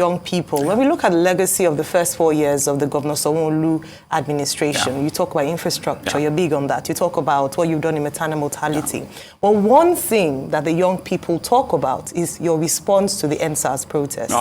young people, when we look at the legacy of the first 4 years of the Governor Sanwo-Olu administration, you talk about infrastructure, you're big on that. You talk about what you've done in maternal mortality. Well, one thing that the young people talk about is your response to the NSAS protest.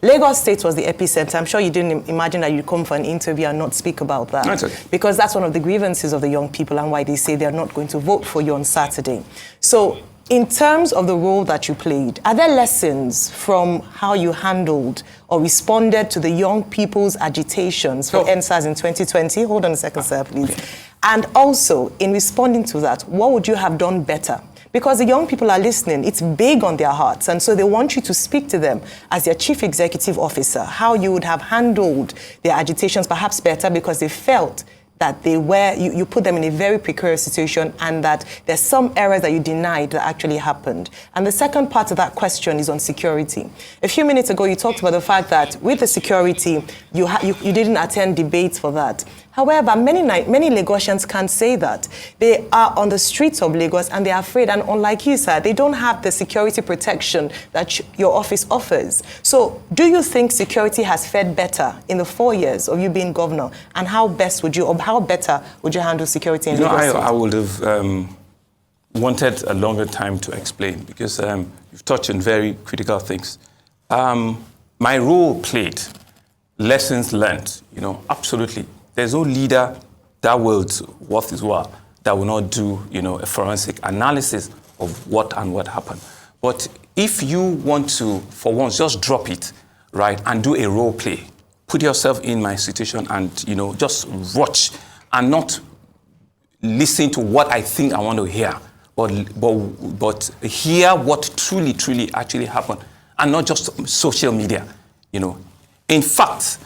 Lagos State was the epicenter. I'm sure you didn't imagine that you'd come for an interview and not speak about that. That's okay. Because that's one of the grievances of the young people and why they say they're not going to vote for you on Saturday. So, in terms of the role that you played, are there lessons from how you handled or responded to the young people's agitations for NSAS in 2020? Hold on a second, sir, please. Okay. And also, in responding to that, what would you have done better? Because the young people are listening, it's big on their hearts, and so they want you to speak to them as their chief executive officer, how you would have handled their agitations perhaps better because they felt that they were, you put them in a very precarious situation and that there's some errors that you denied that actually happened. And the second part of that question is on security. A few minutes ago, you talked about the fact that with the security, you didn't attend debates for that. However, many Lagosians can't say that. They are on the streets of Lagos and they're afraid. And unlike you, sir, they don't have the security protection that your office offers. So do you think security has fared better in the 4 years of you being governor? And how better would you handle security in Lagos? I would have wanted a longer time to explain because you've touched on very critical things. My role played, lessons learned, absolutely. There's no leader that world's worth his while that will not do, a forensic analysis of what happened. But if you want to, for once, just drop it, right, and do a role play, put yourself in my situation and, just watch and not listen to what I think I want to hear, but hear what truly actually happened and not just social media, In fact,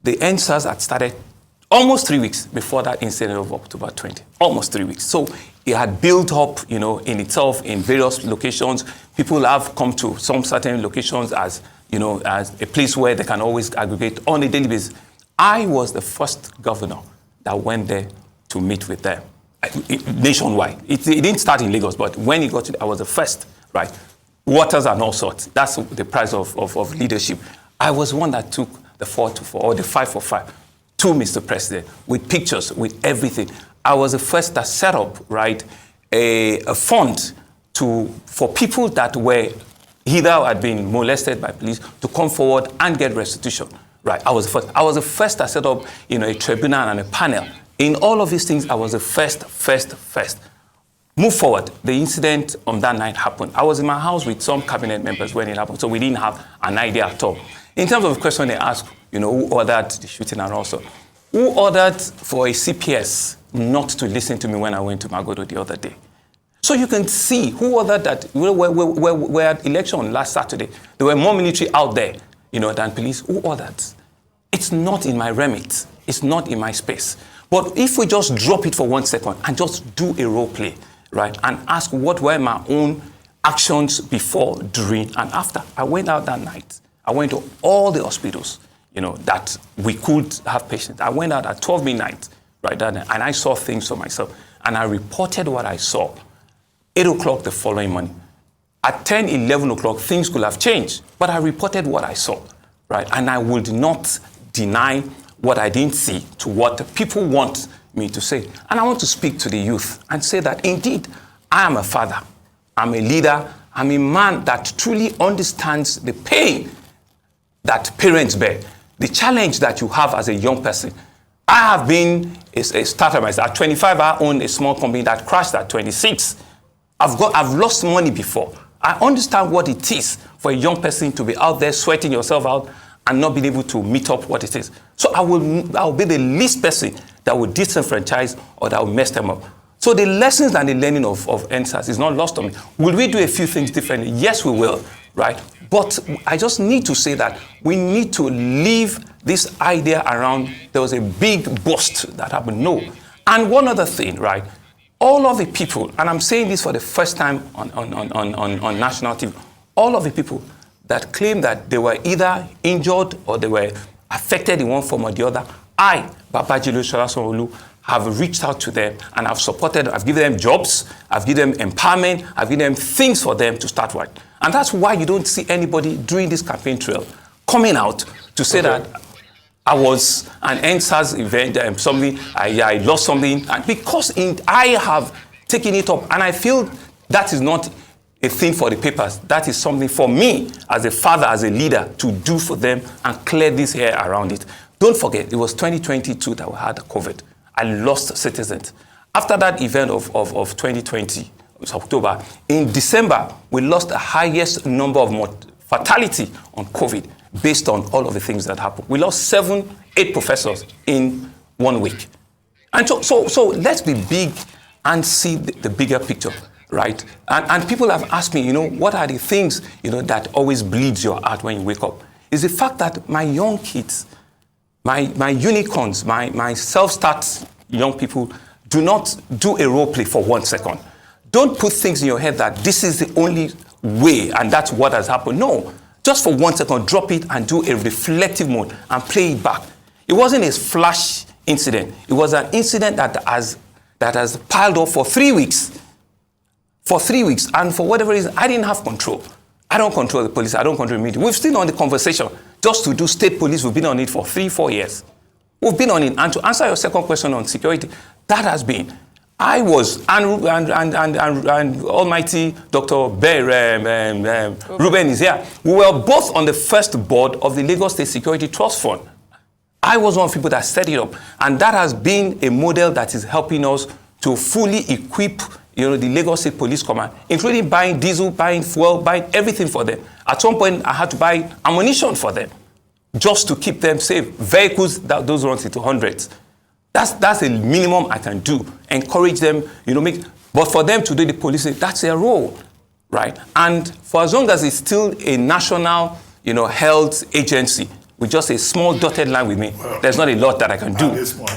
the NSAS had started almost 3 weeks before that incident of October 20, almost 3 weeks. So it had built up, in itself in various locations. People have come to some certain locations as a place where they can always aggregate on a daily basis. I was the first governor that went there to meet with them nationwide. It didn't start in Lagos, but when it got to, I was the first, right? Waters and all sorts. That's the price of leadership. I was one that took the 4-4 or the 5-for-5 to Mr. President with pictures, with everything. I was the first that set up, right, a fund for people that were either had been molested by police to come forward and get restitution. Right, I was the first. I was the first that set up, a tribunal and a panel. In all of these things, I was the first. Move forward. The incident on that night happened. I was in my house with some cabinet members when it happened, so we didn't have an idea at all. In terms of the question they asked, who ordered the shooting and also, who ordered for a CPS not to listen to me when I went to Magodo the other day? So you can see who ordered that. We had election last Saturday. There were more military out there, than police. Who ordered? It's not in my remit. It's not in my space. But if we just drop it for 1 second and just do a role play, right, and ask what were my own actions before, during, and after. I went out that night. I went to all the hospitals, that we could have patients. I went out at 12 midnight, right, and I saw things for myself. And I reported what I saw. 8 o'clock the following morning. At 10, 11 o'clock, things could have changed. But I reported what I saw, right? And I would not deny what I didn't see to what the people want me to say. And I want to speak to the youth and say that, indeed, I am a father. I'm a leader. I'm a man that truly understands the pain that parents bear, the challenge that you have as a young person. I have been a startup myself. At 25, I owned a small company that crashed at 26. I've lost money before. I understand what it is for a young person to be out there sweating yourself out and not being able to meet up what it is. So I will be the least person that will disenfranchise or that will mess them up. So the lessons and the learning of NSAS is not lost on me. Will we do a few things differently? Yes, we will, right? But I just need to say that we need to leave this idea around there was a big bust that happened. No. And one other thing, right? All of the people, and I'm saying this for the first time on national TV, all of the people that claim that they were either injured or they were affected in one form or the other, I, Babajide Sanwo-Olu, have reached out to them and I've supported, I've given them jobs, I've given them empowerment, I've given them things for them to start with. And that's why you don't see anybody during this campaign trail coming out to say that I was an NSAS event, something, I lost something, and because I have taken it up, and I feel that is not a thing for the papers. That is something for me as a father, as a leader, to do for them and clear this hair around it. Don't forget, it was 2022 that we had COVID. I lost citizens. After that event of 2020, it was October, in December, we lost the highest number of fatality on COVID based on all of the things that happened. We lost 7, 8 professors in 1 week. And so let's be big and see the bigger picture, right? And people have asked me, what are the things, that always bleeds your heart when you wake up? Is the fact that my young kids, my unicorns, my self-start young people do not do a role play for 1 second. Don't put things in your head that this is the only way and that's what has happened. No, just for 1 second, drop it and do a reflective mode and play it back. It wasn't a flash incident. It was an incident that has piled up for 3 weeks. For 3 weeks. And for whatever reason, I didn't have control. I don't control the police. I don't control the media. We've still on the conversation. Just to do state police, we've been on it for 3-4 years. We've been on it. And to answer your second question on security, that has been. I was, and Almighty Dr. Ruben is here. We were both on the first board of the Lagos State Security Trust Fund. I was one of the people that set it up. And that has been a model that is helping us to fully equip the Lagos State Police Command, including buying diesel, buying fuel, buying everything for them. At some point, I had to buy ammunition for them just to keep them safe. Vehicles, those runs into hundreds. That's a minimum I can do. Encourage them, but for them to do the policing, that's their role, right? And for as long as it's still a national, health agency with just a small dotted line with me, there's not a lot that I can do. At this point.